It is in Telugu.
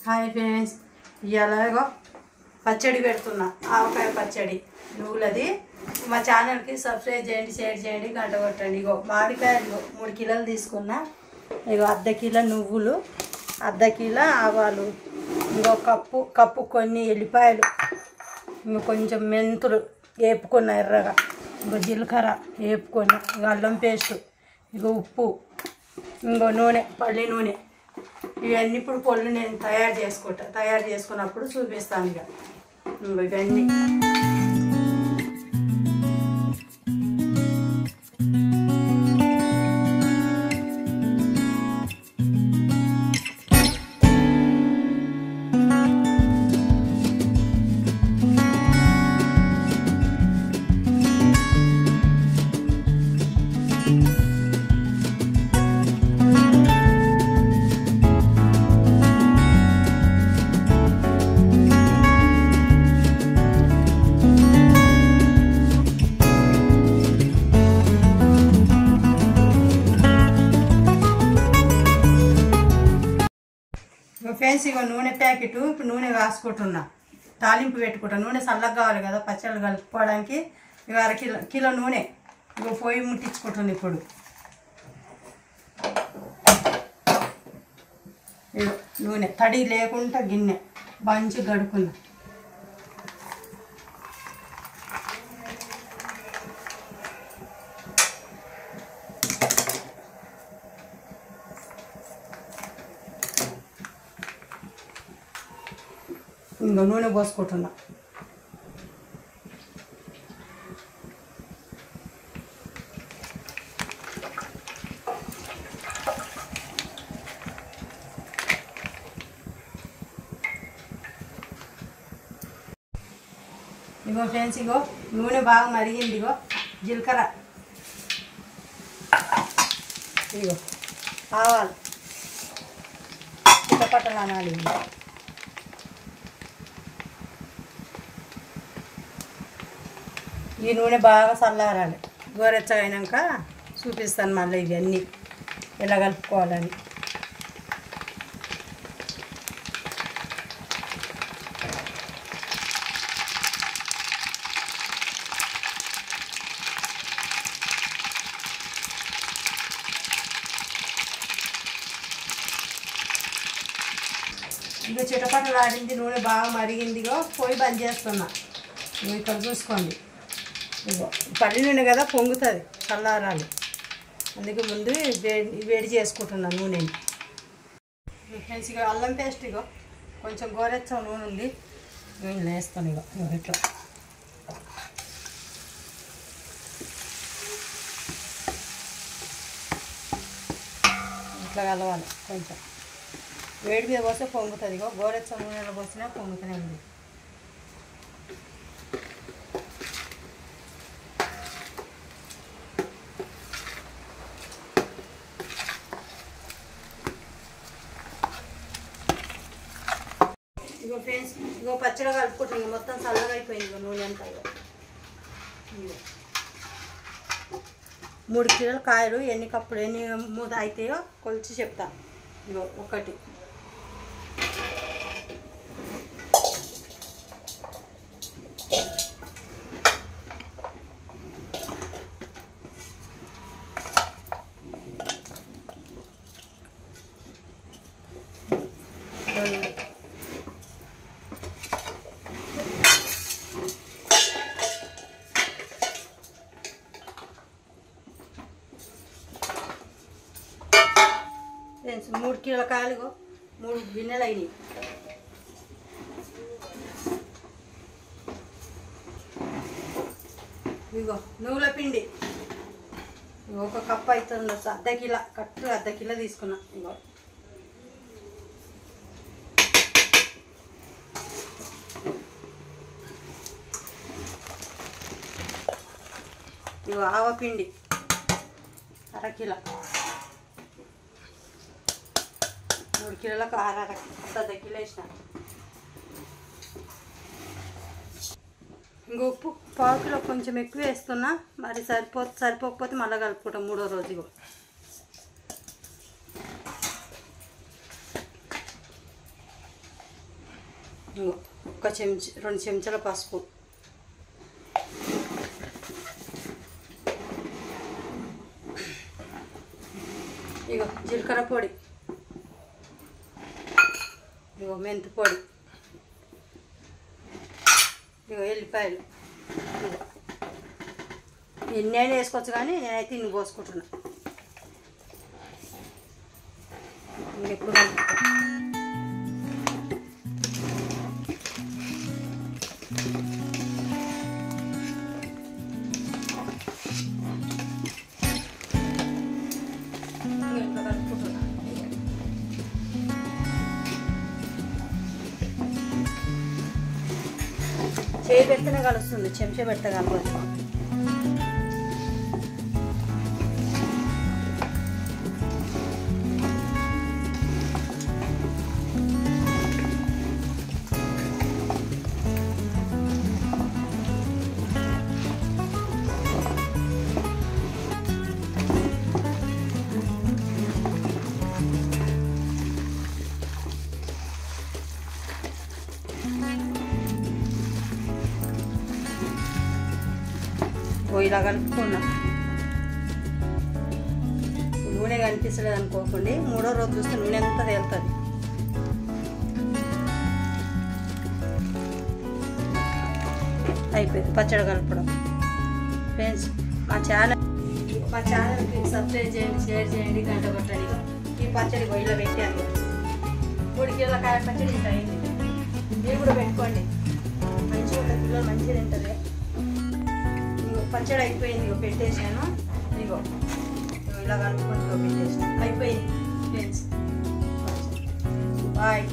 హాయ్ ఫ్రెండ్స్, ఇలాగో పచ్చడి పెడుతున్నా. ఆవకాయ పచ్చడి నువ్వులది. మా ఛానల్కి సబ్స్క్రైబ్ చేయండి, షేర్ చేయండి, గంట కొట్టండి. ఇగో మామిడికాయలు 3 కిలోలు తీసుకున్నా. ఇగో అర్ధ కిలో నువ్వులు, అర్ధ కిలో ఆవాలు, ఇంకో కప్పు కొన్ని ఎల్లిపాయలు, ఇంకో కొంచెం మెంతులు వేపుకున్న ఎర్రగా, ఇంకో జీలకర్ర వేపుకొని, ఇక అల్లం పేస్టు, ఇగో ఉప్పు, ఇంకో నూనె, పల్లి నూనె. ఇవన్నీ ఇప్పుడు పొళ్ళు నేను తయారు చేసుకున్నప్పుడు చూపిస్తాను. ఇక ఇవన్నీ ఫ్రెండ్స్. ఇక నూనె ప్యాకెట్ ఇప్పుడు నూనె కాసుకుంటున్నా, తాలింపు పెట్టుకుంటా. నూనె చల్లగా కావాలి కదా పచ్చళ్ళు కలుపుకోవడానికి. ఇక కిలో నూనె ఇక పొయ్యి ముట్టించుకుంటుంది. ఇప్పుడు ఇక నూనె తడి లేకుండా గిన్నె మంచి గడుకున్నా. ఇంకా నూనె పోసుకుంటున్నా. ఇగో ఫ్రెండ్స్, ఇగో నూనె బాగా మరిగింది. ఇగో జీలకర్ర, ఇగో ఆవాలు చిట్టపట్టలు అనాలి. ఈ నూనె బాగా చల్లారాలి. గోరెచ్చగైనాక చూపిస్తాను మళ్ళీ ఇవన్నీ ఎలా కలుపుకోవాలని. ఇక చిటపటలు ఆడింది, నూనె బాగా మరిగిందిగో. పొయ్యి బంద్ చేస్తున్నా. ఇక్కడ చూసుకోండి. ఇగో పల్లి నూనె కదా, పొంగుతుంది, చల్లారాలి. అందుకే ముందు వేడి చేసుకుంటున్నా నూనెని. ఫ్రెండ్స్, ఇక అల్లం పేస్ట్ ఇగో కొంచెం గోరెచ్చం నూనె ఉంది, నేను వేస్తాను. ఇగో ఇట్లా ఇట్లా కలవాలి. కొంచెం వేడి మీద పోస్తే పొంగుతుంది. ఇగో గోరెచ్చం నూనెలో పోసినా పొంగుతూనే ఉంది. ఇగో ఫ్రెండ్స్, ఇగో పచ్చడి కలుపుకుంటుంది. మొత్తం చల్లగా అయిపోయింది. ఇగో నూనె అంతా. ఇగో 3 కిలోల కాయలు ఎన్ని కప్పులు ఎన్ని మూత అవుతాయో కొలిచి చెప్తా. ఇగో 1, 2, ఫ్రెండ్స్ 3 కిలోల కాయలు 3 గిన్నెలు అయినాయి. ఇగో నువ్వుల పిండి 1 కప్పు అవుతుంది. అర్ధ కిలో అర్ధ కిలో తీసుకున్నా. ఇగో ఆవపిండి 1/2 కిలో. 3 కిలోలకు అర్ధ కిలో వేసిన. ఇంక ఉప్పు 1/4 కిలో కొంచెం ఎక్కువ వేస్తున్నా. మరి సరిపోకపోతే మళ్ళీ కలుపుకుంటాం 3వ రోజు. ఇంకో ఒక చెంచా 2 చెంచాల పసుపు, ఇగో జీలకర్ర పొడి, ఇగో మెంతి పొడి, ఇగో ఎల్లిపాయలు. ఎన్నైనా వేసుకోవచ్చు కానీ నేనైతే ఇన్ని పోసుకుంటున్నా. ఇంకెప్పుడు చేయి పెడితేనే కలుస్తుంది, చెంచా పెడితే కలవచ్చు. ఇలా కలుపుకున్నా. నూనె కనిపిస్తలేదు అనుకోకండి, 3వ రోజు చూస్తే నూనె అంతా తేలుతుంది. అయిపోయింది పచ్చడి కలపడం. ఫ్రెండ్స్ మా ఛానల్కి సబ్స్క్రైబ్ చేయండి, షేర్ చేయండి, గంట కొట్టండి. ఈ పచ్చడి గొయ్యిలో పెట్టాను. 3 కిలోల కాయ పచ్చడి ఇంత అయింది. మీరు కూడా పెట్టుకోండి, మంచిగా ఉంటుంది, పిల్లలు మంచిగా తింటుంది. పచ్చడి అయిపోయింది, ఇగో పెట్టేసాను. ఇగో ఇలా కలుపుకొని పెట్టేసాను. అయిపోయింది ఫ్రెండ్స్. బాయ్.